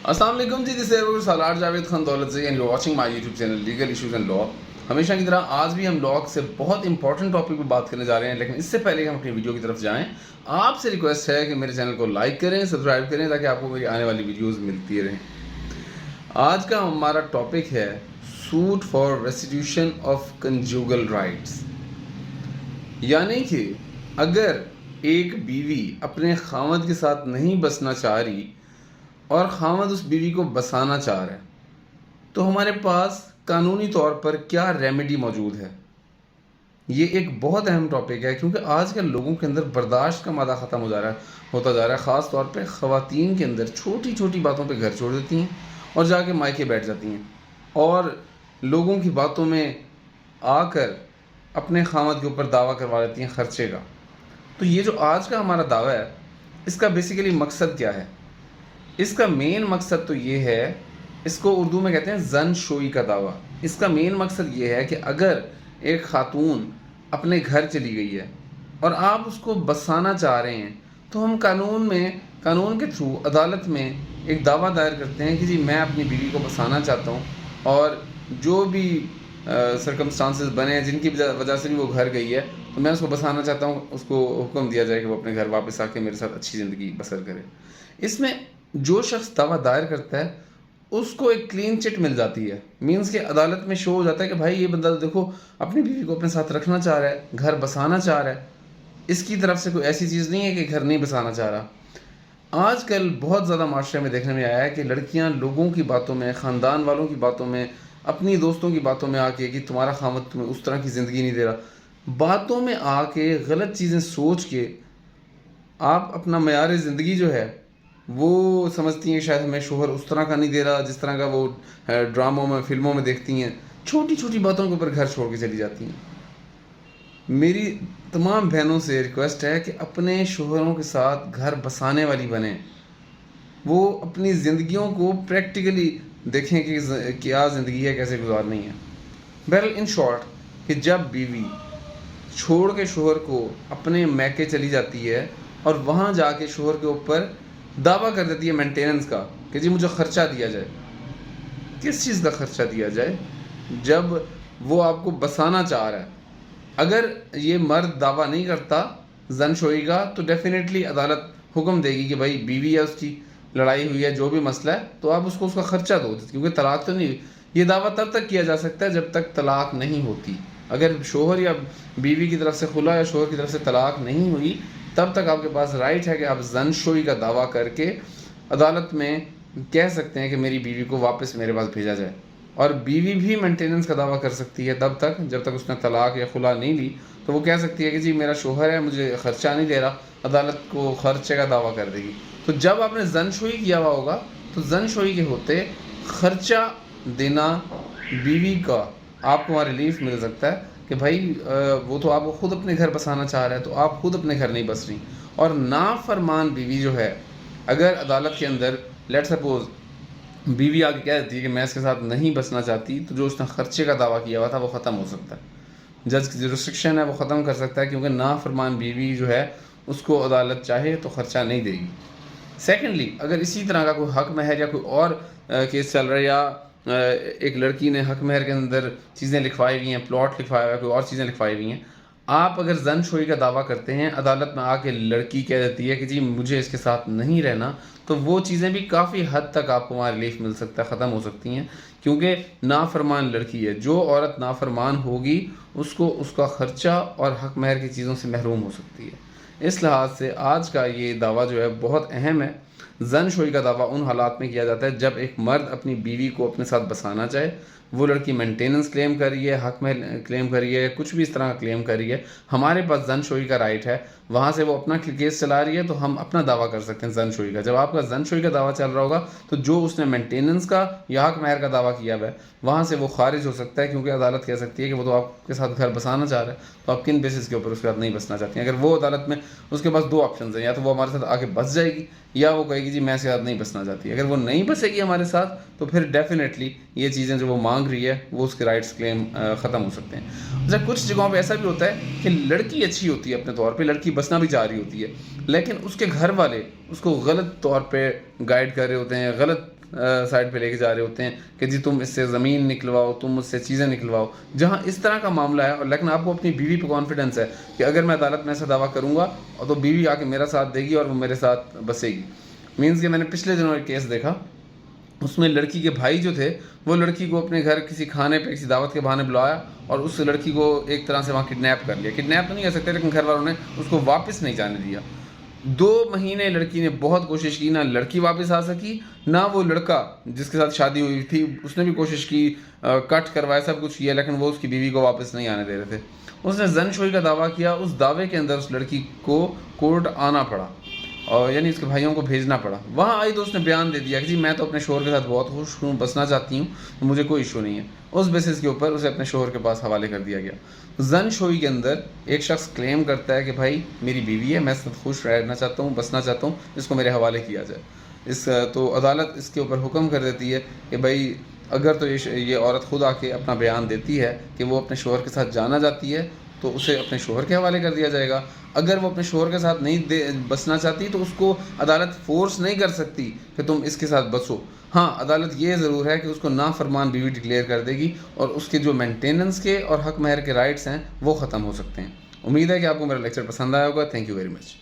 السلام علیکم جی، دس از سالار جاوید خان دولت سے and you watching my YouTube channel legal issues and law. ہمیشہ کی طرح آج بھی ہم لاء سے بہت امپورٹنٹ ٹاپک پہ بات کرنے جا رہے ہیں، لیکن اس سے پہلے ہم اپنی ویڈیو کی طرف جائیں آپ سے ریکویسٹ ہے کہ میرے چینل کو لائک کریں، سبسکرائب کریں تاکہ آپ کو میری آنے والی ویڈیوز ملتی رہیں۔ آج کا ہمارا ٹاپک ہے suit for restitution of conjugal rights, یعنی کہ اگر ایک بیوی اپنے خاوند کے ساتھ نہیں بسنا چاہ رہی اور خاوند اس بیوی کو بسانا چاہ رہا ہے تو ہمارے پاس قانونی طور پر کیا ریمیڈی موجود ہے۔ یہ ایک بہت اہم ٹاپک ہے کیونکہ آج کل لوگوں کے اندر برداشت کا مادہ ختم ہوتا جا رہا ہے، خاص طور پہ خواتین کے اندر چھوٹی چھوٹی باتوں پہ گھر چھوڑ دیتی ہیں اور جا کے مائکے بیٹھ جاتی ہیں اور لوگوں کی باتوں میں آ کر اپنے خاوند کے اوپر دعویٰ کروا لیتی ہیں خرچے کا۔ تو یہ جو آج کا ہمارا دعویٰ ہے، اس کا بیسیکلی مقصد کیا ہے؟ اس کا مین مقصد تو یہ ہے، اس کو اردو میں کہتے ہیں زن شوئی کا دعویٰ۔ اس کا مین مقصد یہ ہے کہ اگر ایک خاتون اپنے گھر چلی گئی ہے اور آپ اس کو بسانا چاہ رہے ہیں تو ہم قانون کے تھرو عدالت میں ایک دعویٰ دائر کرتے ہیں کہ جی میں اپنی بیوی کو بسانا چاہتا ہوں، اور جو بھی سرکمسٹانسز بنے ہیں جن کی وجہ سے بھی وہ گھر گئی ہے تو میں اس کو بسانا چاہتا ہوں، اس کو حکم دیا جائے کہ وہ اپنے گھر واپس آ کے میرے ساتھ اچھی زندگی بسر کرے۔ اس میں جو شخص دعویٰ دائر کرتا ہے اس کو ایک کلین چٹ مل جاتی ہے، مینس کہ عدالت میں شو ہو جاتا ہے کہ بھائی یہ بندہ دیکھو اپنی بیوی کو اپنے ساتھ رکھنا چاہ رہا ہے، گھر بسانا چاہ رہا ہے، اس کی طرف سے کوئی ایسی چیز نہیں ہے کہ گھر نہیں بسانا چاہ رہا۔ آج کل بہت زیادہ معاشرے میں دیکھنے میں آیا ہے کہ لڑکیاں لوگوں کی باتوں میں، خاندان والوں کی باتوں میں، اپنی دوستوں کی باتوں میں آ کے کہ تمہارا خاوند تمہیں اس طرح کی زندگی نہیں دے رہا، باتوں میں آ کے غلط چیزیں سوچ کے آپ اپنا معیار زندگی جو ہے وہ سمجھتی ہیں شاید ہمیں شوہر اس طرح کا نہیں دے رہا جس طرح کا وہ ڈراموں میں، فلموں میں دیکھتی ہیں، چھوٹی چھوٹی باتوں کے اوپر گھر چھوڑ کے چلی جاتی ہیں۔ میری تمام بہنوں سے ریکویسٹ ہے کہ اپنے شوہروں کے ساتھ گھر بسانے والی بنیں، وہ اپنی زندگیوں کو پریکٹیکلی دیکھیں کہ کیا زندگی ہے، کیسے گزارنی ہے۔ بہرحال ان شارٹ کہ جب بیوی چھوڑ کے شوہر کو اپنے میکے چلی جاتی ہے اور وہاں جا کے شوہر کے اوپر دعویٰ کر دیتی ہے مینٹیننس کا کہ جی مجھے خرچہ دیا جائے، کس چیز کا خرچہ دیا جائے جب وہ آپ کو بسانا چاہ رہا ہے؟ اگر یہ مرد دعویٰ نہیں کرتا زن شوئی کا تو ڈیفینیٹلی عدالت حکم دے گی کہ بھائی بیوی ہے، اس کی لڑائی ہوئی ہے، جو بھی مسئلہ ہے تو آپ اس کو اس کا خرچہ دو، کیونکہ طلاق تو نہیں ہوئی۔ یہ دعویٰ تب تک کیا جا سکتا ہے جب تک طلاق نہیں ہوتی۔ اگر شوہر یا بیوی کی طرف سے خلا یا شوہر کی طرف سے طلاق نہیں ہوئی تب تک آپ کے پاس رائٹ ہے کہ آپ زن شوئی کا دعویٰ کر کے عدالت میں کہہ سکتے ہیں کہ میری بیوی کو واپس میرے پاس بھیجا جائے، اور بیوی بھی مینٹیننس کا دعویٰ کر سکتی ہے تب تک جب تک اس نے طلاق یا خلا نہیں لی، تو وہ کہہ سکتی ہے کہ جی میرا شوہر ہے، مجھے خرچہ نہیں دے رہا، عدالت کو خرچے کا دعویٰ کر دے گی۔ تو جب آپ نے زن شوئی کیا ہوا ہوگا تو زن شوئی کے ہوتے خرچہ دینا بیوی کا آپ کو وہاں ریلیف مل سکتا ہے کہ بھائی وہ تو آپ کو خود اپنے گھر بسانا چاہ رہا ہے تو آپ خود اپنے گھر نہیں بس رہی۔ اور نافرمان بیوی جو ہے، اگر عدالت کے اندر لیٹ سپوز بیوی آگے کہہ دیتی ہے کہ میں اس کے ساتھ نہیں بسنا چاہتی، تو جو اس نے خرچے کا دعویٰ کیا ہوا تھا وہ ختم ہو سکتا ہے، جج کی جو ریسٹرکشن ہے وہ ختم کر سکتا ہے، کیونکہ نافرمان بیوی جو ہے اس کو عدالت چاہے تو خرچہ نہیں دے گی۔ سیکنڈلی، اگر اسی طرح کا کوئی حق مہر یا کوئی اور کیس چل رہا ہے، یا ایک لڑکی نے حق مہر کے اندر چیزیں لکھوائی ہوئی ہیں، پلاٹ لکھوایا ہوا ہے، کوئی اور چیزیں لکھوائی ہوئی ہیں، آپ اگر زن شوئی کا دعویٰ کرتے ہیں، عدالت میں آ کے لڑکی کہہ دیتی ہے کہ جی مجھے اس کے ساتھ نہیں رہنا، تو وہ چیزیں بھی کافی حد تک آپ کو وہاں ریلیف مل سکتا ہے، ختم ہو سکتی ہیں، کیونکہ نافرمان لڑکی ہے، جو عورت نافرمان ہوگی اس کو اس کا خرچہ اور حق مہر کی چیزوں سے محروم ہو سکتی ہے۔ اس لحاظ سے آج کا یہ دعویٰ جو ہے بہت اہم ہے۔ زن شوئی کا دعویٰ ان حالات میں کیا جاتا ہے جب ایک مرد اپنی بیوی کو اپنے ساتھ بسانا چاہے، وہ لڑکی مینٹیننس کلیم کر رہی ہے، حق مہر کلیم کر رہی ہے، کچھ بھی اس طرح کا کلیم کر رہی ہے، ہمارے پاس زن شوئی کا رائٹ ہے، وہاں سے وہ اپنا کیس چلا رہی ہے تو ہم اپنا دعویٰ کر سکتے ہیں زن شوئی کا۔ جب آپ کا زن شوئی کا دعویٰ چل رہا ہوگا تو جو اس نے مینٹیننس کا یا حق مہر کا دعویٰ کیا ہوا ہے وہاں سے وہ خارج ہو سکتا ہے، کیونکہ عدالت کہہ سکتی ہے کہ وہ تو آپ کے ساتھ گھر بسانا چاہ رہا ہے، تو آپ کن بیسس کے اوپر اس کے ساتھ نہیں بسنا چاہتی ہیں۔ اگر وہ عدالت میں اس کے پاس دو آپشنز ہیں، یا تو وہ ہمارے ساتھ آ کے بس جائے گی یا وہ کہے گی جی میں اس کے ساتھ نہیں بسنا چاہتی۔ اگر وہ نہیں بسے گی ہمارے ساتھ تو پھر ڈیفینیٹلی یہ چیزیں جو وہ مانگ رہی ہے وہ اس کے رائٹس کلیم ختم ہو سکتے ہیں۔ اچھا، کچھ جگہوں پہ ایسا بھی ہوتا ہے کہ لڑکی اچھی ہوتی ہے، اپنے طور پہ لڑکی بسنا بھی چاہ رہی ہوتی ہے، لیکن اس کے گھر والے اس کو غلط طور پہ گائیڈ کر رہے ہوتے ہیں، غلط سائڈ پہ لے کے جا رہے ہوتے ہیں کہ جی تم اس سے زمین نکلواؤ، تم مجھ سے چیزیں نکلواؤ. جہاں اس طرح کا معاملہ ہے، اور لیکن آپ کو اپنی بیوی پہ کانفیڈنس ہے کہ اگر میں عدالت میں ایسا دعویٰ کروں گا اور تو بیوی آ کے میرا ساتھ دے گی اور وہ میرے ساتھ بسے گی. مینس کہ میں نے پچھلے دنوں ایک کیس دیکھا، اس میں لڑکی کے بھائی جو تھے وہ لڑکی کو اپنے گھر کسی کھانے پہ کسی دعوت کے بہانے بلایا اور اس لڑکی کو ایک طرح سے وہاں کڈنیپ کر لیا. کڈنیپ تو نہیں کر سکتے لیکن گھر والوں نے اس کو واپس نہیں جانے دیا. 2 مہینے لڑکی نے بہت کوشش کی، نہ لڑکی واپس آ سکی، نہ وہ لڑکا جس کے ساتھ شادی ہوئی تھی اس نے بھی کوشش کی، کٹ کروایا، سب کچھ کیا، لیکن وہ اس کی بیوی کو واپس نہیں آنے دے رہے تھے. اس نے زن شوئی کا دعویٰ کیا. اس دعوے کے اندر اس لڑکی کو کورٹ آنا پڑا، اور یعنی اس کے بھائیوں کو بھیجنا پڑا. وہاں آئی تو اس نے بیان دے دیا کہ جی میں تو اپنے شوہر کے ساتھ بہت خوش ہوں، بسنا چاہتی ہوں، تو مجھے کوئی ایشو نہیں ہے. اس بیسس کے اوپر اسے اپنے شوہر کے پاس حوالے کر دیا گیا. زن شوئی کے اندر ایک شخص کلیم کرتا ہے کہ بھائی میری بیوی ہے، میں اس ساتھ خوش رہنا چاہتا ہوں، بسنا چاہتا ہوں، اس کو میرے حوالے کیا جائے. تو عدالت اس کے اوپر حکم کر دیتی ہے کہ بھائی اگر تو یہ عورت خود آ کے اپنا بیان دیتی ہے کہ وہ اپنے شوہر کے ساتھ جانا چاہتی ہے تو اسے اپنے شوہر کے حوالے کر دیا جائے گا. اگر وہ اپنے شوہر کے ساتھ نہیں بسنا چاہتی تو اس کو عدالت فورس نہیں کر سکتی کہ تم اس کے ساتھ بسو. ہاں عدالت یہ ضرور ہے کہ اس کو نافرمان بیوی ڈکلیئر کر دے گی اور اس کے جو مینٹیننس کے اور حق مہر کے رائٹس ہیں وہ ختم ہو سکتے ہیں. امید ہے کہ آپ کو میرا لیکچر پسند آیا ہوگا. Thank you very much.